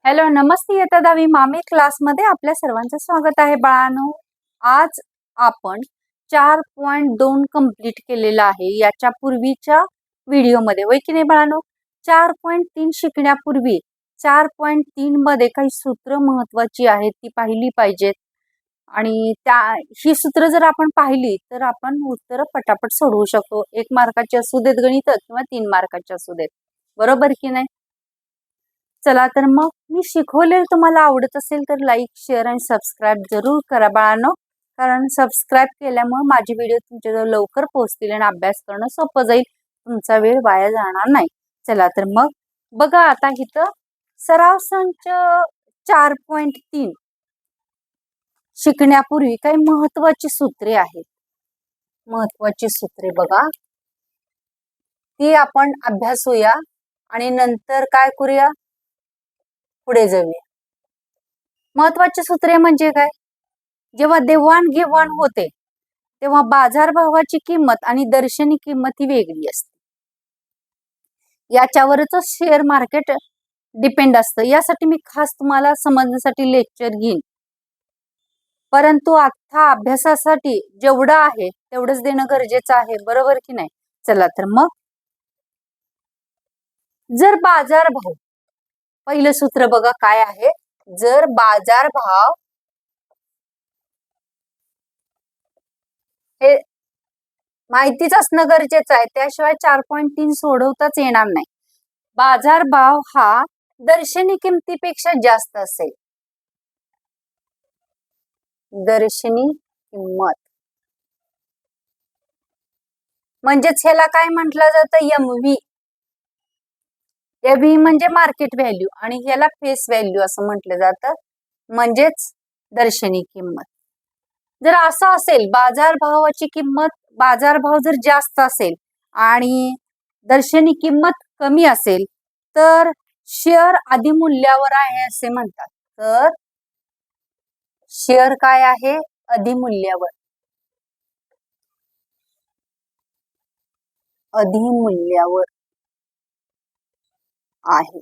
Hello, नमस्ते. इयत्ता 10वी मामी क्लासमध्ये आपल्या सर्वांचं स्वागत आहे बाळांनो. आज आपण 4.2 कंप्लीट केलेला आहे याच्या पूर्वीच्या व्हिडिओमध्ये, होय की नाही बाळांनो? 4.3 शिकण्यापूर्वी 4.3 मध्ये काही सूत्र महत्वाची आहेत ती पाहिली पाहिजेत आणि ही सूत्र जर आपण पाहिली तर आपण उत्तर पटापट सोडवू शकतो. 1 मार्काची असू देत गणित किंवा 3 मार्काची असू देत, बरोबर की नाही? चला तर मग मी शिकवलेलं तुम्हाला आवडत असेल तर लाईक, शेअर आणि सबस्क्राईब जरूर करा बाळांनो. कारण सबस्क्राईब केल्यामुळे माझे व्हिडिओ तुमच्याजवळ लवकर पोहोचतील आणि अभ्यास करणं सोपं जाईल. तुमचा वेळ वाया जाणार नाही. चला तर मग बघा, आता इथं सराव संच 4.3 शिकण्यापूर्वी काही महत्वाची सूत्रे आहेत. महत्वाची सूत्रे बघा, ती आपण अभ्यासूया आणि नंतर काय करूया, पुढे जाऊया. महत्वाची सूत्रे म्हणजे काय? जेव्हा देवाणघेवाण होते तेव्हा बाजारभावाची किंमत आणि दर्शनी किंमत ही वेगळी असते. याच्यावरच शेअर मार्केट डिपेंड असतं. यासाठी मी खास तुम्हाला समजण्यासाठी लेक्चर घेईन, परंतु आता अभ्यासासाठी जेवढं आहे तेवढंच देणं गरजेचं आहे, बरोबर की नाही? चला तर मग, जर बाजारभाव, पहिलं सूत्र बघा काय आहे. जर बाजारभाव हे माहितीच असणं गरजेचं आहे, त्याशिवाय 4.3 सोडवताच येणार नाही. बाजारभाव हा दर्शनी किमतीपेक्षा जास्त असेल. दर्शनी किंमत म्हणजेच ह्याला काय म्हटलं जातं? एमव्ही. एमव्ही म्हणजे मार्केट व्हॅल्यू आणि ह्याला फेस व्हॅल्यू असं म्हटलं जातं, म्हणजेच दर्शनी किंमत. जर असं असेल, बाजारभावाची किंमत, बाजारभाव जर जास्त असेल आणि दर्शनी किंमत कमी असेल तर शेअर अधिमूल्यावर आहे असे म्हणतात. तर शेअर काय आहे? अधिमूल्यावर. अधिमूल्यावर आहे.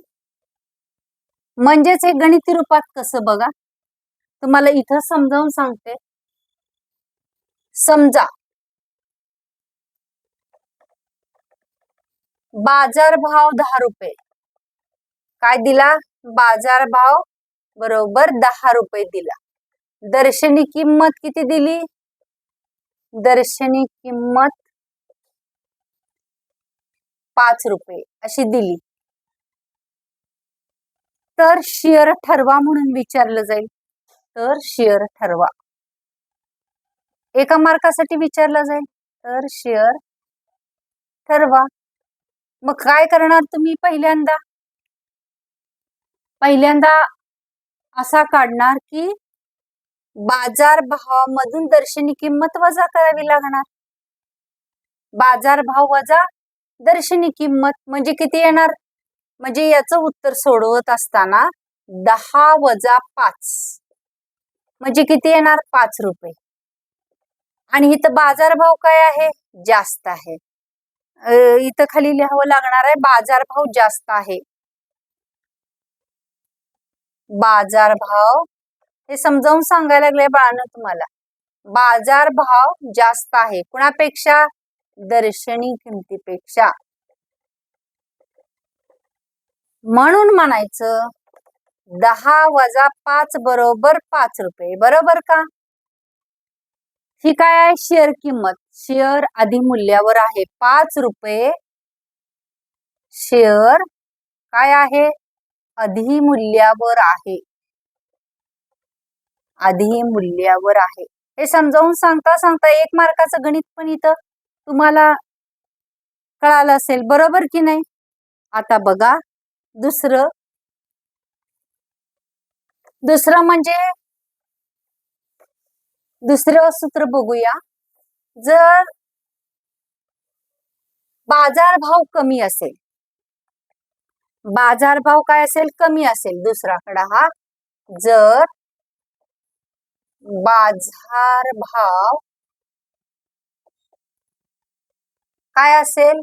म्हणजेच हे गणिती रूपात कसं बघा, तुम्हाला इथं समजावून सांगते. समजा बाजारभाव 10 रुपये. काय दिला? बाजारभाव बरोबर 10 रुपये दिला. दर्शनी किंमत किती दिली? दर्शनी किंमत 5 रुपये अशी दिली. तर शेअर ठरवा म्हणून विचारलं जाईल. तर शेअर ठरवा. एका मार्कासाठी विचारलं जाईल. तर शेअर ठरवा. मग काय करणार तुम्ही? पहिल्यांदा असा काढणार की बाजारभावामधून दर्शनी किंमत वजा करावी लागणार. बाजारभाव वजा दर्शनी किंमत म्हणजे किती येणार? म्हणजे याचं उत्तर सोडवत असताना 10 वजा 5 म्हणजे किती येणार? 5 रुपये. आणि इथं बाजारभाव काय आहे? जास्त आहे. इथं खाली लिहावं लागणार आहे, बाजारभाव जास्त आहे. बाजारभाव हे समजावून सांगायला लागले बाळांनो तुम्हाला. बाजारभाव जास्त आहे कुणापेक्षा? दर्शनी किमतीपेक्षा. म्हणून म्हणायचं 10 वजा 5 बरोबर 5 रुपये, बरोबर का? ही काय आहे? शेअर किंमत. शेअर अधिमूल्यावर आहे 5 रुपये. शेअर काय आहे? अधिमूल्यावर आहे. अधिमूल्यावर आहे. हे समजावून सांगता सांगता 1 मार्काचं गणित पण इथं तुम्हाला कळालं असेल, बरोबर की नाही? आता बघा, दुसरं म्हणजे दुसरं सूत्र बघूया. जर बाजारभाव कमी असेल, बाजारभाव काय असेल? कमी असेल. दुसरा कडा हा, जर बाजारभाव काय असेल?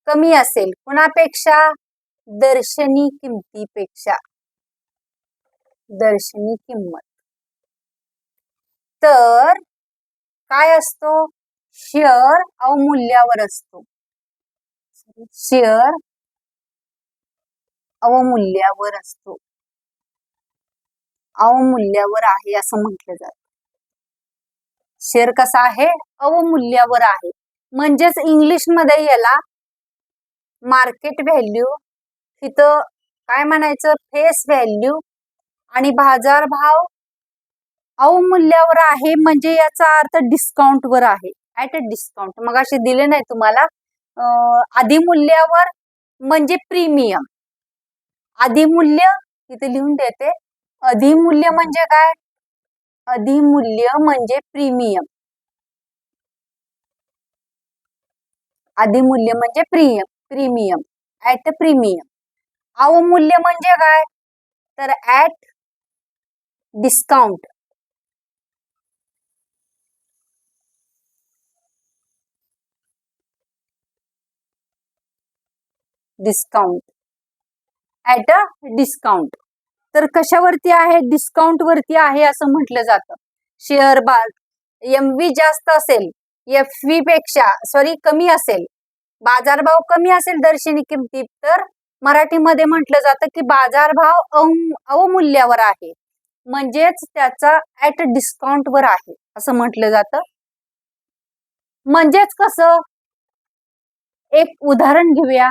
कमी असेल कुणापेक्षा? दर्शनी किमतीपेक्षा. दर्शनी किंमत. तर काय असतो? शेअर अवमूल्यावर असतो. शेअर अवमूल्यावर असतो. अवमूल्यावर आहे असं म्हटलं जातं. शेअर कसा आहे? अवमूल्यावर आहे. म्हणजेच इंग्लिश मध्ये याला मार्केट व्हॅल्यू, तिथं काय म्हणायचं, फेस व्हॅल्यू, आणि बाजार भाव अवमूल्यावर आहे. म्हणजे याचा अर्थ डिस्काउंट वर आहे, ऍट अ डिस्काउंट. मग असे दिले नाही तुम्हाला. अधिमूल्यावर म्हणजे प्रीमियम. अधिमूल्य इथे लिहून देते. अधिमूल्य म्हणजे काय? अधिमूल्य म्हणजे प्रीमियम. अधिमूल्य म्हणजे प्रीमियम, ऍट प्रीमियम. अवमूल्य म्हणजे काय? तर at discount. Discount, at a discount. तर कशावरती आहे? डिस्काउंट वरती आहे असं म्हटलं जातं. शेअर बार एमव्ही जास्त असेल, एफव्ही पेक्षा कमी असेल, बाजारभाव कमी असेल दर्शनी किमतीत, तर मराठीमध्ये म्हटलं जातं की बाजारभाव अवमूल्यावर आहे. म्हणजेच त्याचा ऍट डिस्काउंट वर आहे असं म्हटलं जातं. म्हणजेच कसं? एक उदाहरण घेऊया.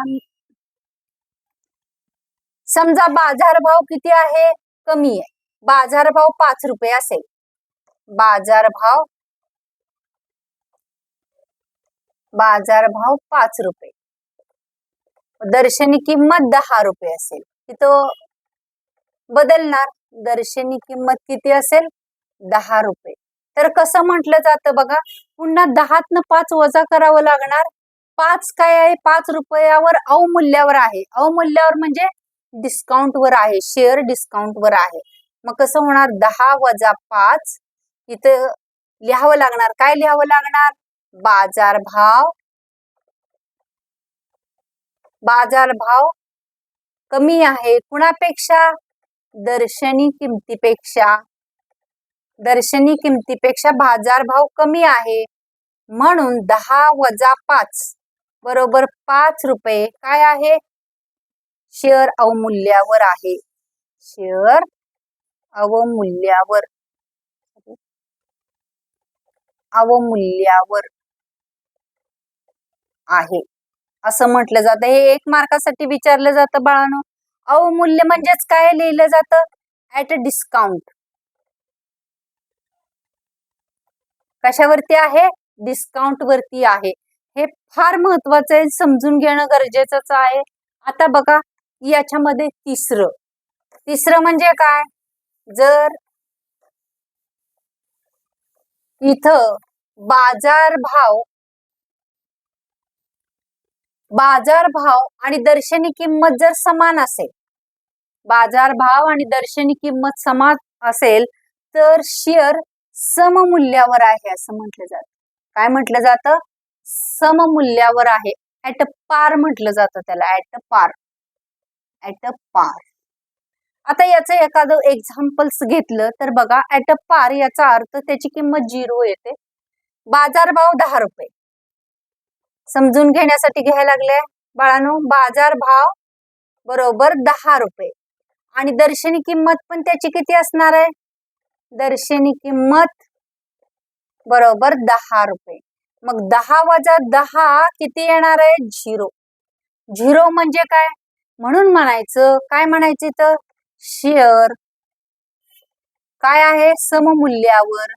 समजा बाजारभाव किती आहे? कमी आहे. बाजारभाव 5 रुपये असेल. बाजारभाव 5 रुपये. दर्शनी किंमत 10 रुपये असेल. तिथं बदलणार. दर्शनी किंमत किती असेल? 10 रुपये. तर कसं म्हटलं जातं बघा, पुन्हा 10तनं 5 वजा करावं लागणार. 5 काय आहे? 5 रुपयावर अवमूल्यावर आहे. अवमूल्यावर म्हणजे डिस्काउंट वर आहे. शेअर डिस्काउंट वर आहे. मग कसं होणार? 10 वजा 5 इथं लिहावं लागणार. काय लिहावं लागणार? बाजारभाव कमी आहे. कुणापेक्षा? दर्शनी किमतीपेक्षा. दर्शनी किमतीपेक्षा बाजारभाव कमी आहे. म्हणून 10 वजा 5 बरोबर 5 रुपये काय आहे? शेअर अवमूल्यावर आहे. शेअर अवमूल्यावर आहे असं म्हटलं जातं. हे 1 मार्कासाठी विचारलं जातं बाळांनो. अवमूल्य म्हणजेच काय लिहिलं जातं? At a discount. कशावरती आहे? डिस्काउंट वरती आहे. हे फार महत्वाचं आहे, समजून घेणं गरजेचंच आहे. आता बघा याच्यामध्ये तिसरं म्हणजे काय? जर इथं बाजारभाव आणि दर्शनी किंमत जर समान असेल, बाजारभाव आणि दर्शनी किंमत समान असेल, तर शेअर सममूल्यावर आहे असं म्हटलं जातं. काय म्हटलं जातं? सममूल्यावर आहे. ऍट अ पार म्हटलं जातं त्याला. ऍट अ पार. आता याचं एखादं एक्झाम्पल्स घेतलं तर बघा, ऍट अ पार याचा अर्थ त्याची किंमत 0 येते. बाजारभाव 10 रुपये. समजून घेण्यासाठी घ्यायला लागले बाळांनो. बाजारभाव बरोबर 10 रुपये आणि दर्शनी किंमत पण त्याची किती असणार आहे? दर्शनी किंमत बरोबर 10 रुपये. मग 10 वजा 10 किती येणार आहे? 0. 0 म्हणजे काय? म्हणून म्हणायचं, काय म्हणायचं इथं? शेअर काय आहे? सममूल्यावर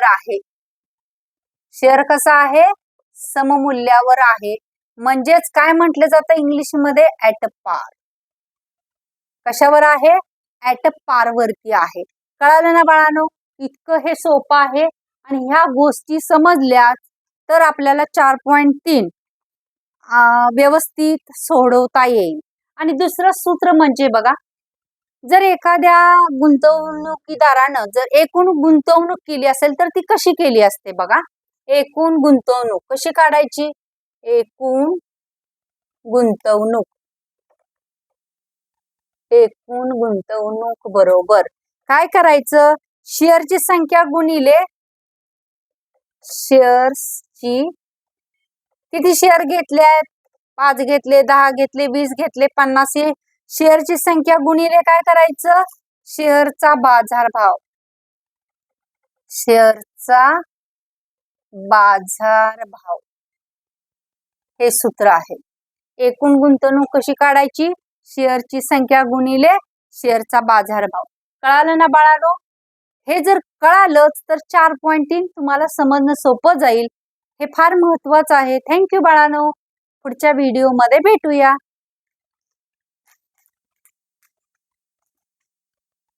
आहे. शेअर कसा आहे? सममूल्यावर आहे. म्हणजेच काय म्हटलं जातं इंग्लिश मध्ये? ऍट अ पार. कशावर आहे? ऍट अ पार वरती आहे. कळालं ना बाळांनो? इतकं हे सोपं आहे आणि ह्या गोष्टी समजल्या तर आपल्याला 4.3 व्यवस्थित सोडवता येईल. आणि दुसरं सूत्र म्हणजे बघा, जर एखाद्या गुंतवणुकीदारानं जर एकूण गुंतवणूक केली असेल तर ती कशी केली असते बघा. एकूण गुंतवणूक कशी काढायची? एकूण गुंतवणूक एकूण गुंतवणूक बरोबर काय करायचं, शेअरची संख्या गुणिले शेअर्सची, किती शेअर घेतले आहेत, 5 घेतले, 10 घेतले, 20 घेतले, 50, शेअरची संख्या गुणिले काय करायचं, शेअरचा बाजारभाव, शेअरचा बाजारभाव हे सूत्र आहे. एकूण गुंतवणूक कशी काढायची, शेअरची संख्या गुणिले शेअरचा बाजारभाव. कळालं ना बाळांनो? हे जर कळालंच तर 4.3 तुम्हाला समजणं सोपं जाईल. हे फार महत्वाचं आहे. थँक्यू बाळांनो. पुढच्या व्हिडिओमध्ये भेटूया.